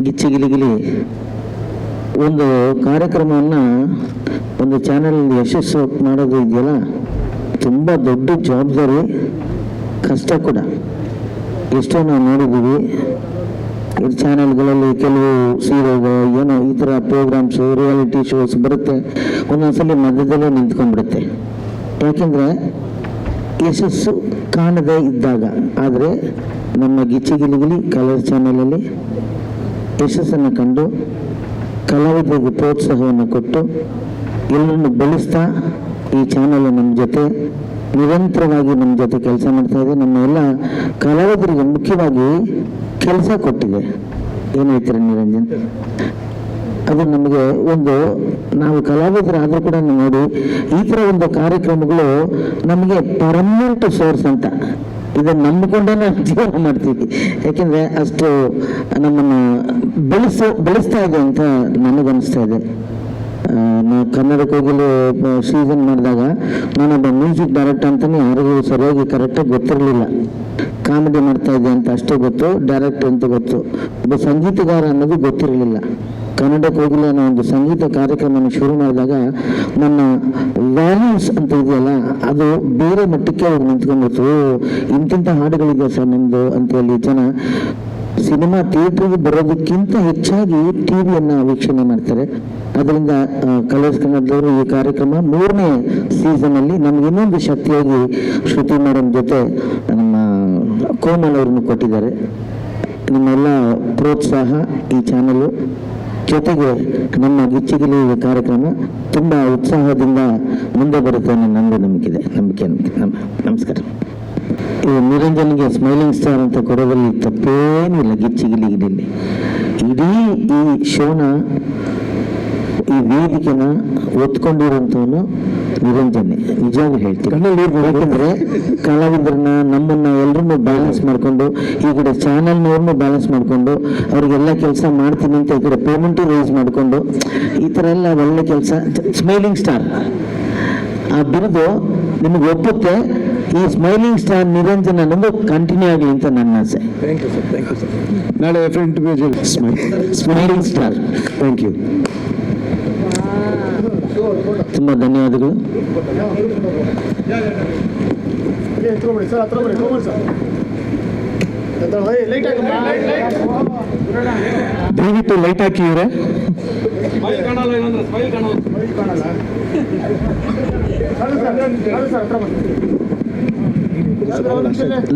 ಗಿಚ್ಚಿಗಿಲಿಗಿಲಿ ಒಂದು ಕಾರ್ಯಕ್ರಮವನ್ನು ಒಂದು ಚಾನಲಲ್ಲಿ ಯಶಸ್ಸು ಮಾಡೋದು ಇದೆಯಲ್ಲ, ತುಂಬ ದೊಡ್ಡ ಜವಾಬ್ದಾರಿ, ಕಷ್ಟ ಕೂಡ. ಎಷ್ಟೋ ನಾವು ನೋಡಿದ್ದೀವಿ ಈ ಚಾನೆಲ್ಗಳಲ್ಲಿ, ಕೆಲವು ಸೀರಿಯಲ್ ಏನೋ ಈ ಥರ ಪ್ರೋಗ್ರಾಮ್ಸು, ರಿಯಾಲಿಟಿ ಶೋಸ್ ಬರುತ್ತೆ, ಒಂದೊಂದ್ಸಲಿ ಮಧ್ಯದಲ್ಲೇ ನಿಂತ್ಕೊಂಡ್ಬಿಡುತ್ತೆ. ಯಾಕೆಂದರೆ ಯಶಸ್ಸು ಕಾಣದೇ ಇದ್ದಾಗ. ಆದರೆ ನಮ್ಮ ಗಿಚ್ಚಿಗಿಲಿಗಿಲಿ ಕಲರ್ ಚಾನಲಲ್ಲಿ ಯಶಸ್ಸನ್ನು ಕಂಡು ಕಲಾವಿದರಿಗೆ ಪ್ರೋತ್ಸಾಹವನ್ನು ಕೊಟ್ಟು ಎಲ್ಲರನ್ನು ಬೆಳೆಸ್ತಾ ಈ ಚಾನಲ್ ನಮ್ಮ ಜೊತೆ ನಿರಂತರವಾಗಿ ನಮ್ಮ ಜೊತೆ ಕೆಲಸ ಮಾಡ್ತಾ ಇದೆ. ನಮ್ಮ ಎಲ್ಲ ಕಲಾವಿದರಿಗೆ ಮುಖ್ಯವಾಗಿ ಕೆಲಸ ಕೊಟ್ಟಿದೆ. ಏನು ಹೇಳ್ತೀರ ನಿರಂಜನ್? ಅದು ನಮಗೆ ಒಂದು, ನಾವು ಕಲಾವಿದರಾದರೂ ಕೂಡ ನೋಡಿ ಈ ಥರ ಒಂದು ಕಾರ್ಯಕ್ರಮಗಳು ನಮಗೆ ಪರ್ಮನೆಂಟ್ ಸೋರ್ಸ್ ಅಂತ, ಇದನ್ನು ನಂಬಿಕೊಂಡೇ ನಾವು ಜೀವನ ಮಾಡ್ತೀವಿ. ಯಾಕೆಂದರೆ ಅಷ್ಟು ನಮ್ಮನ್ನು ಬೆಳೆಸ್ತಾ ಇದೆ ಅಂತ ನನಗನ್ನಿಸ್ತಾ ಇದೆ. ನಾವು ಕನ್ನಡಕ್ಕೆ ಹೋಗಲು ಸೀಸನ್ ಮಾಡಿದಾಗ ನಾನೊಬ್ಬ ಮ್ಯೂಸಿಕ್ ಡೈರೆಕ್ಟರ್ ಅಂತಲೇ ಯಾರಿಗೂ ಸರಿಯಾಗಿ ಕರೆಕ್ಟಾಗಿ ಗೊತ್ತಿರಲಿಲ್ಲ. ಕಾಮಿಡಿ ಮಾಡ್ತಾ ಇದೆ ಅಂತ ಅಷ್ಟೇ ಗೊತ್ತು, ಡೈರೆಕ್ಟರ್ ಅಂತ ಗೊತ್ತು, ಒಬ್ಬ ಸಂಗೀತಗಾರ ಅನ್ನೋದು ಗೊತ್ತಿರಲಿಲ್ಲ. ಕನ್ನಡಕ್ಕೆ ಹೋಗಲಿ ಅನ್ನೋ ಒಂದು ಸಂಗೀತ ಕಾರ್ಯಕ್ರಮನ ಶುರು ಮಾಡಿದಾಗ ನನ್ನ ವ್ಯಾಲ್ಯೂಸ್ ಅಂತ ಇದೆಯಲ್ಲ ಅದು ಬೇರೆ ಮಟ್ಟಕ್ಕೆ ಅವ್ರು ನಿಂತ್ಕೊಂಡ್ಬಿಡ್ತು. ಇಂತಿಂಥ ಹಾಡುಗಳಿದೆ ಸರ್ ನಿಮ್ಮದು ಅಂತೇಳಿ ಜನ ಸಿನಿಮಾ ಥಿಯೇಟ್ರಿಗೆ ಬರೋದಕ್ಕಿಂತ ಹೆಚ್ಚಾಗಿ ಟಿ ವಿಯನ್ನು ವೀಕ್ಷಣೆ ಮಾಡ್ತಾರೆ. ಅದರಿಂದ ಕಲರ್ಸ್ ಕನ್ನಡದವರು ಈ ಕಾರ್ಯಕ್ರಮ 3ನೇ ಸೀಸನಲ್ಲಿ ನಮ್ಗೆ ಇನ್ನೊಂದು ಶಕ್ತಿಯಾಗಿ ಶ್ರುತಿ ಮೇಡಮ್ ಜೊತೆ ನಮ್ಮ ಕೋಮಲ್ ಅವ್ರನ್ನು ಕೊಟ್ಟಿದ್ದಾರೆ. ನಿಮ್ಮೆಲ್ಲ ಪ್ರೋತ್ಸಾಹ ಈ ಚಾನಲು ಜೊತೆಗೆ ನಮ್ಮ ಗಿಚ್ಚಿಗಿಲಿ ಕಾರ್ಯಕ್ರಮ ತುಂಬ ಉತ್ಸಾಹದಿಂದ ಮುಂದೆ ಬರುತ್ತೆ ಅನ್ನೋ ನಂಬಿಕೆ. ನಮಸ್ಕಾರ. ಈ ನಿರಂಜನ್ಗೆ ಸ್ಮೈಲಿಂಗ್ ಸ್ಟಾರ್ ಅಂತ ಕೊಡೋದ್ರಲ್ಲಿ ತಪ್ಪೇನಿಲ್ಲ. ಗಿಚ್ಚಿಗಿಲಿಗಿಲಿ ಇಡೀ ಈ ಶೋನ, ಈ ವೇದಿಕೆನ ಒತ್ಕೊಂಡಿರೋಂಥವನು ನಿರಂಜನೆ. ನಿಜವಾಗ್ಲೂ ಹೇಳ್ತೀನಿ. ಯಾಕಂದ್ರೆ ಕಲಾವಿದರನ್ನ, ನಮ್ಮನ್ನ ಎಲ್ಲರನ್ನೂ ಬ್ಯಾಲೆನ್ಸ್ ಮಾಡಿಕೊಂಡು, ಈ ಕಡೆ ಚಾನಲ್ನವ್ರನ್ನೂ ಬ್ಯಾಲೆನ್ಸ್ ಮಾಡಿಕೊಂಡು, ಅವ್ರಿಗೆಲ್ಲ ಕೆಲಸ ಮಾಡ್ತೀನಿ ಅಂತ ಈ ಕಡೆ ಪೇಮೆಂಟು ರೈಸ್ ಮಾಡಿಕೊಂಡು, ಈ ಥರ ಎಲ್ಲ ಒಳ್ಳೆ ಕೆಲಸ. ಸ್ಮೈಲಿಂಗ್ ಸ್ಟಾರ್ ಆ ಬಿರುದು ನಿಮಗೆ ಒಪ್ಪುತ್ತೆ. ಈ ಸ್ಮೈಲಿಂಗ್ ಸ್ಟಾರ್ ನಿರಂಜನ್ ಅನ್ನೋದು ಕಂಟಿನ್ಯೂ ಆಗಲಿ ಅಂತ ನನ್ನ ಆಸೆ. Thank you sir. ನಾಳೆ ಸ್ಮೈಲಿಂಗ್ ಸ್ಟಾರ್. ಥ್ಯಾಂಕ್ ಯು, ತುಂಬ ಧನ್ಯವಾದಗಳು. ದಯವಿಟ್ಟು ಲೈಟ್ ಹಾಕಿ ಇವರೇ.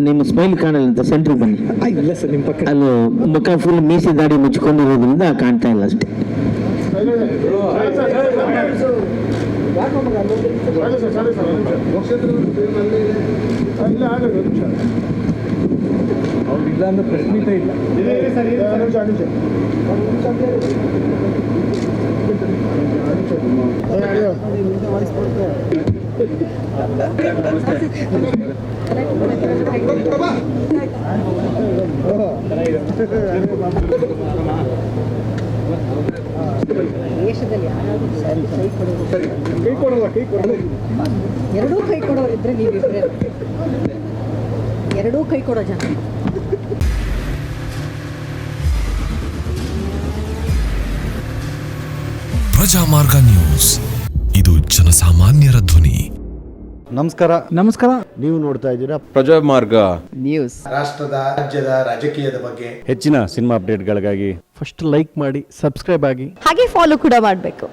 ನಿಮ್ಮ ಸ್ಮೈಲ್ ಕಾಣಲ್ಲ ಅಂತ ಸೆಂಟ್ರಿಗೆ ಬನ್ನಿ. ಇಲ್ಲ ಸರ್, ನಿಮ್ಮ ಪಕ್ಕ ಅಲ್ಲೂ ಮುಖ ಫುಲ್ ಮೀಸಿ ದಾಡಿ ಮುಚ್ಕೊಂಡಿರೋದ್ರಿಂದ ಕಾಣ್ತಾ ಇಲ್ಲ ಅಷ್ಟೇ. ಅವ್ರಿಲ್ಲ ಅಂದ್ರೆ ಪ್ರಶ್ನೆ ಇಲ್ಲ. ದೇಶದಲ್ಲಿ ಎರಡೂ ಕೈ ಕೊಡೋರಿದ್ರೆ ನೀವಿದ್ರೆ ಎರಡೂ ಕೈ ಕೊಡೋ ಜನ. ಪ್ರಜಾಮಾರ್ಗ ನ್ಯೂಸ್, ಇದು ಜನಸಾಮಾನ್ಯರ ಧ್ವನಿ. ನಮಸ್ಕಾರ. ನೀವು ನೋಡ್ತಾ ಇದ್ದೀರಾ ಪ್ರಜಾಮಾರ್ಗ ನ್ಯೂಸ್. ರಾಷ್ಟ್ರದ, ರಾಜ್ಯದ, ರಾಜಕೀಯದ ಬಗ್ಗೆ ಹೆಚ್ಚಿನ ಸಿನಿಮಾ ಅಪ್ಡೇಟ್ಗಳಿಗಾಗಿ ಫಸ್ಟ್ ಲೈಕ್ ಮಾಡಿ, ಸಬ್ಸ್ಕ್ರೈಬ್ ಆಗಿ, ಹಾಗೆ ಫಾಲೋ ಕೂಡ ಮಾಡಬೇಕು.